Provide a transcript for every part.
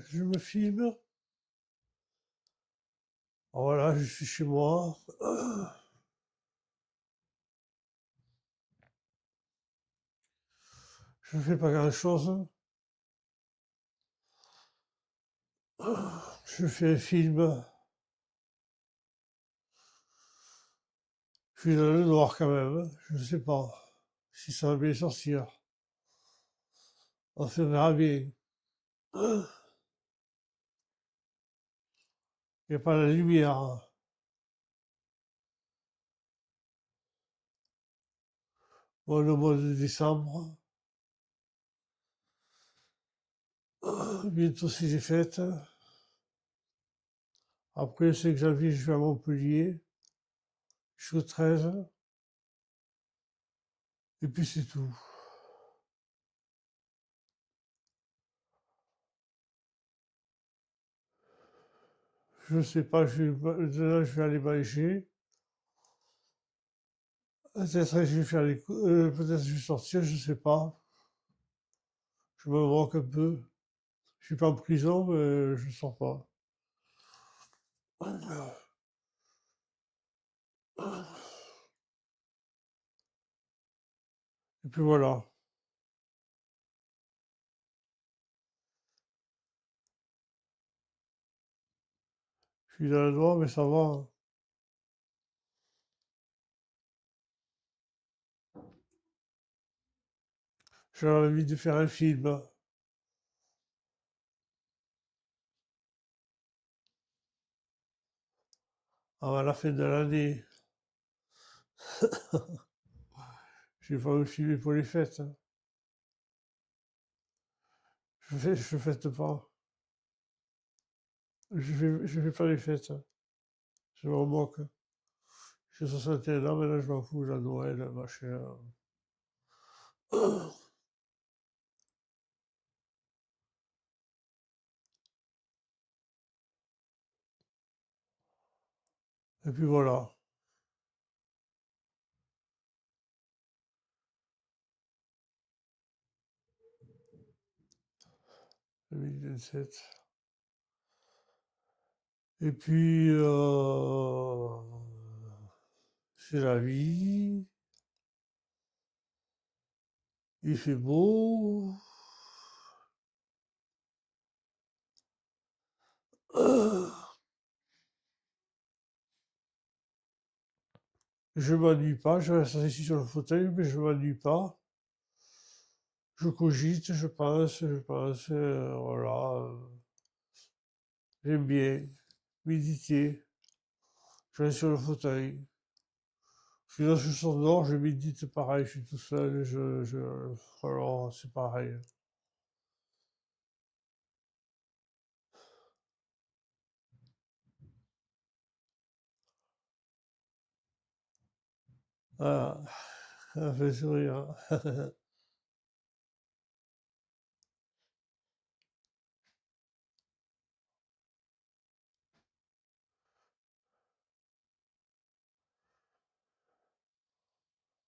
Je me filme. Voilà, je suis chez moi. Je ne fais pas grand-chose. Je fais un film. Je suis dans le noir quand même. Je ne sais pas si ça va bien sortir. On se verra bien. Il n'y a pas la lumière. Bon, le mois de décembre. Bientôt c'est les fêtes. Après le 5 janvier, je vais à Montpellier. Jusqu'au 13. Et puis c'est tout. Je ne sais pas, je vais aller manger. Peut-être je vais faire peut-être je vais sortir, je ne sais pas. Je me manque un peu. Je suis pas en prison, mais je ne sors pas. Et puis voilà. Je suis dans le noir, mais ça va. J'ai envie de faire un film avant la fin de l'année. Je vais pas me filmer pour les fêtes. Je fête pas. Je fais pas les fêtes. Je me moque. J'ai 61 ans, maintenant je m'en fous, la Noël, machin. Et puis voilà. 2027. Et puis, c'est la vie. Il fait beau. Je m'ennuie pas. Je reste assis sur le fauteuil, mais je m'ennuie pas. Je cogite, je pense, voilà. J'aime bien méditer. Je reste sur le fauteuil. Sinon, je sors dehors, je médite pareil, je suis tout seul, alors c'est pareil. Ah, ça fait sourire.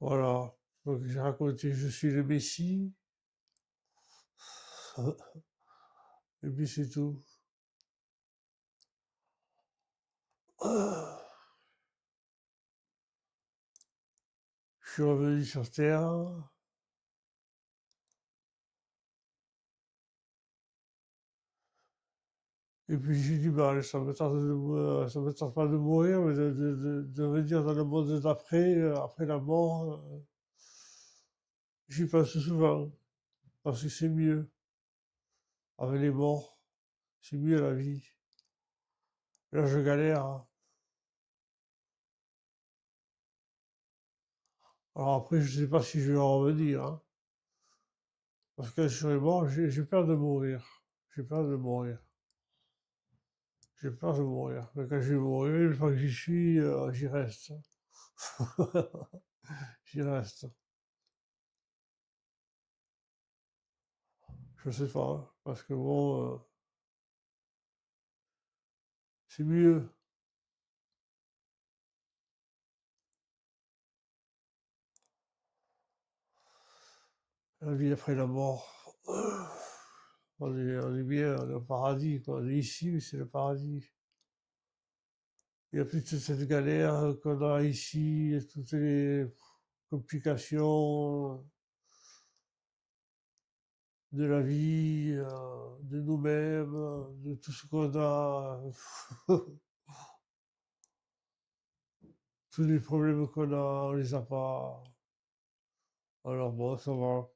Voilà. Donc j'ai raconté, je suis le Messie, et puis c'est tout. Je suis revenu sur Terre, et puis j'ai du mal, ça me tarde pas de mourir, mais de venir dans le monde d'après, après la mort, j'y pense souvent, parce que c'est mieux, avec les morts, c'est mieux la vie. Là, je galère, hein. Alors après, je sais pas si je vais en revenir, hein. Parce que je serai mort, j'ai peur de mourir. J'ai peur de mourir. J'ai peur de mourir. Mais quand je vais mourir, une fois que j'y suis, j'y reste. J'y reste. Je sais pas, hein, parce que bon, c'est mieux. La vie après la mort. On est bien, on est au paradis, quoi. On est ici, mais c'est le paradis. Il n'y a plus toute cette galère qu'on a ici, et toutes les complications de la vie, de nous-mêmes, de tout ce qu'on a, tous les problèmes qu'on a, on les a pas. Alors bon, ça va.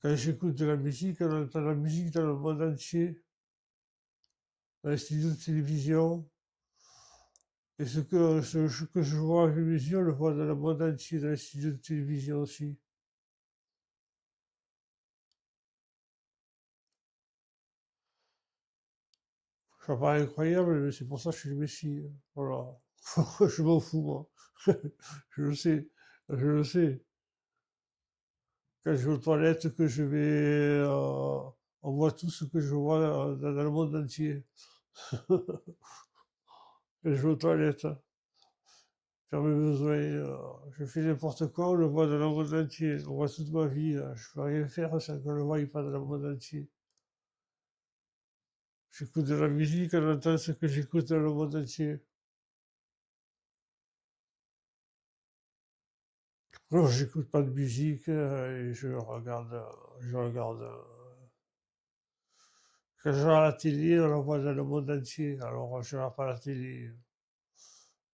Quand j'écoute de la musique, on entend la musique dans le monde entier, dans les studios de télévision. Et ce que je vois avec mes yeux, on le voit dans le monde entier, dans les studios de télévision aussi. Ça paraît incroyable, mais c'est pour ça que je suis le Messie. Voilà. Je m'en fous, moi. Je le sais. Je le sais. Quand je vais aux toilettes, que je vais... on voit tout ce que je vois dans le monde entier. Quand je vais aux toilettes, faire mes besoins, je fais n'importe quoi, on le voit dans le monde entier. On voit toute ma vie. Je peux rien faire sans qu'on le voie pas dans le monde entier. J'écoute de la musique, on entend ce que j'écoute dans le monde entier. Non, j'écoute pas de musique et je regarde. Quand je regarde la télé, on la voit dans le monde entier. Alors je regarde pas la télé.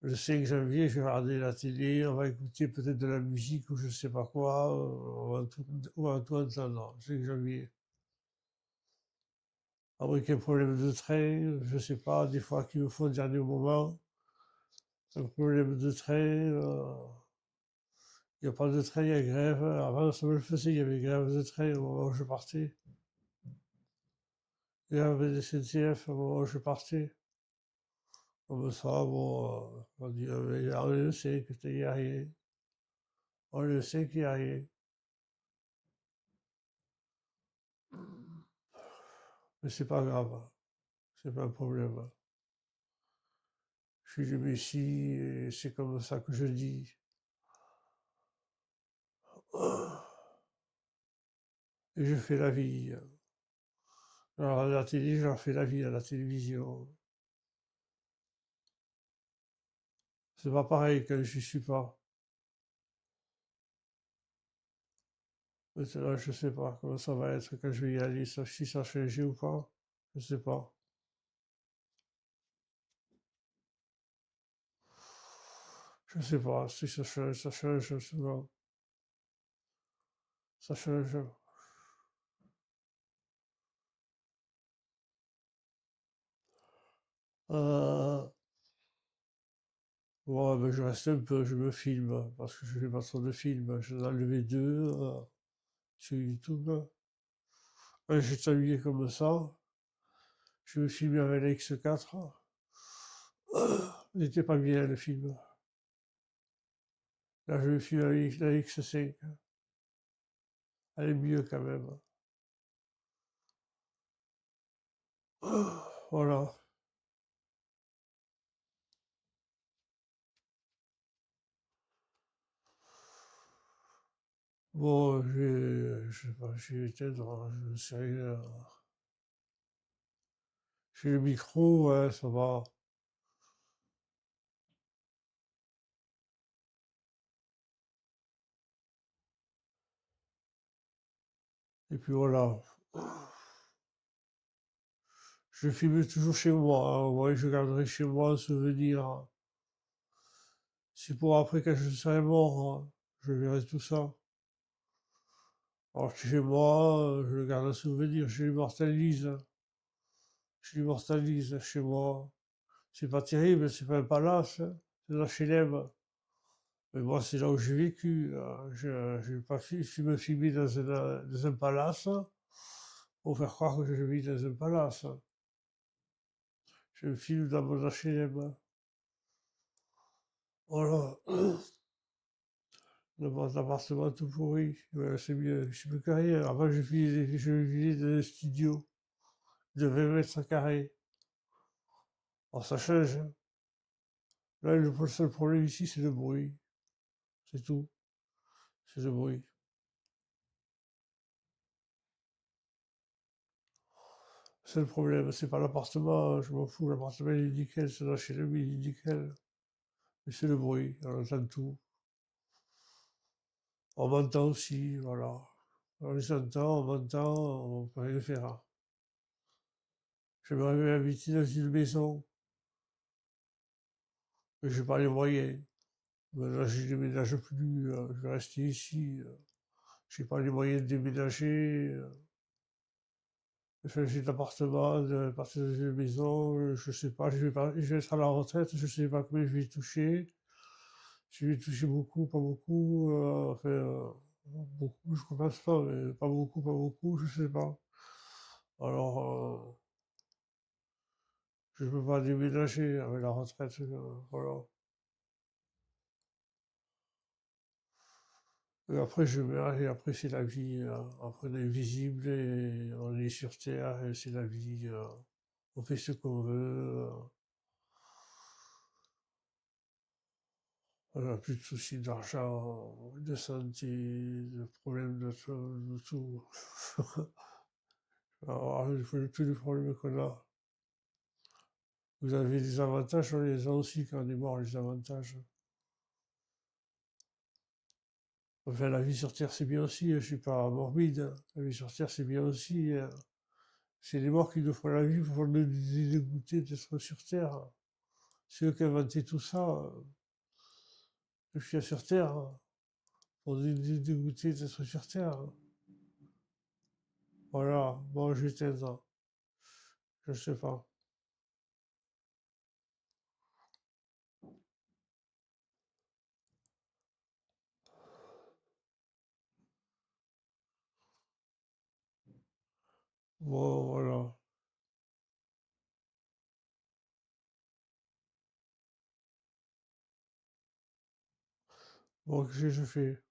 Le 5 janvier, je vais regarder la télé, on va écouter peut-être de la musique ou je sais pas quoi, on va tout entendre. 5 janvier. Après qu'il y ait un problème de train, je sais pas, des fois qu'ils me font au dernier moment. Un problème de train, il n'y a pas de train, il y a grève. Avant, ça me le faisait, il y avait grève de train au moment où je partais. Grève de SNCF au moment où je partais. Comme ça, bon, on dit, on le sait que il n'y a rien. On le sait qu'il n'y a rien. Mais c'est pas grave. C'est pas un problème. Je suis le Messie et c'est comme ça que je dis. Et je fais la vie. Alors à la télé, j'en fais la vie à la télévision. C'est pas pareil quand je suis pas. Maintenant, je sais pas comment ça va être quand je vais y aller, si ça a changé ou pas. Je sais pas. Je sais pas si ça change souvent. Ça change. Euh, bon, ben, je reste un peu, je me filme, parce que je fais pas trop de films. Je vais enlever deux sur YouTube. Quand j'étais habillé comme ça, je me filmais avec la X4. Il n'était pas bien le film. Là, je me filme avec la X5. Elle est mieux quand même. Voilà. Bon, je sais pas, je vais éteindre, je sais rien. J'ai le micro, ouais, ça va. Et puis voilà. Je filme toujours chez moi, hein. Ouais, je garderai chez moi un souvenir. C'est pour après, quand je serai mort, hein, je verrai tout ça. Alors chez moi, je le garde un souvenir, je l'immortalise. Je l'immortalise chez moi. C'est pas terrible, c'est pas un palace, hein, c'est un HLM. Mais moi, c'est là où j'ai vécu. Je n'ai pas su me filmer dans un palace pour faire croire que je vis dans un palace. Je me filme dans mon HLM. Voilà. Dans mon appartement tout pourri. Ouais, c'est mieux. Je suis plus carré. Avant, je vivais dans un studio de 20 mètres carrés. Alors, ça change, hein. Là, le seul problème ici, c'est le bruit. C'est tout. C'est le bruit. C'est le problème. C'est pas l'appartement. Je m'en fous. L'appartement, il est nickel. C'est dans chez lui, il est nickel. Mais c'est le bruit. On entend tout. On m'entend aussi. Voilà. On les entend, on m'entend. On peut rien faire. J'aimerais bien habiter dans une maison. Mais j'ai pas les moyens. Maintenant, je déménage plus. Je vais rester ici. J'ai pas les moyens de déménager. Changer d'appartement, de partir dans une maison, je sais pas, je vais être à la retraite, je sais pas combien je vais toucher. Je vais toucher beaucoup, pas beaucoup, enfin, beaucoup, je pense pas, mais pas beaucoup, pas beaucoup, je sais pas. Alors, je peux pas déménager avec la retraite, voilà. Et après, je meurs, et après, c'est la vie, après, on est invisible, et on est sur Terre, et c'est la vie, on fait ce qu'on veut, on n'a plus de soucis d'argent, de santé, de problèmes de tout. Alors, tous les problèmes qu'on a. Vous avez des avantages, on les a aussi quand on est mort, les avantages. Enfin, la vie sur Terre, c'est bien aussi, je suis pas morbide, hein. La vie sur Terre, c'est bien aussi. C'est les morts qui nous font la vie pour nous dégoûter d'être sur Terre. C'est eux qui ont inventé tout ça. Je suis sur Terre, hein, pour nous dégoûter d'être sur Terre. Voilà, bon, je t'aide, je sais pas. Bon, voilà. Bon, qu'est-ce que je fais?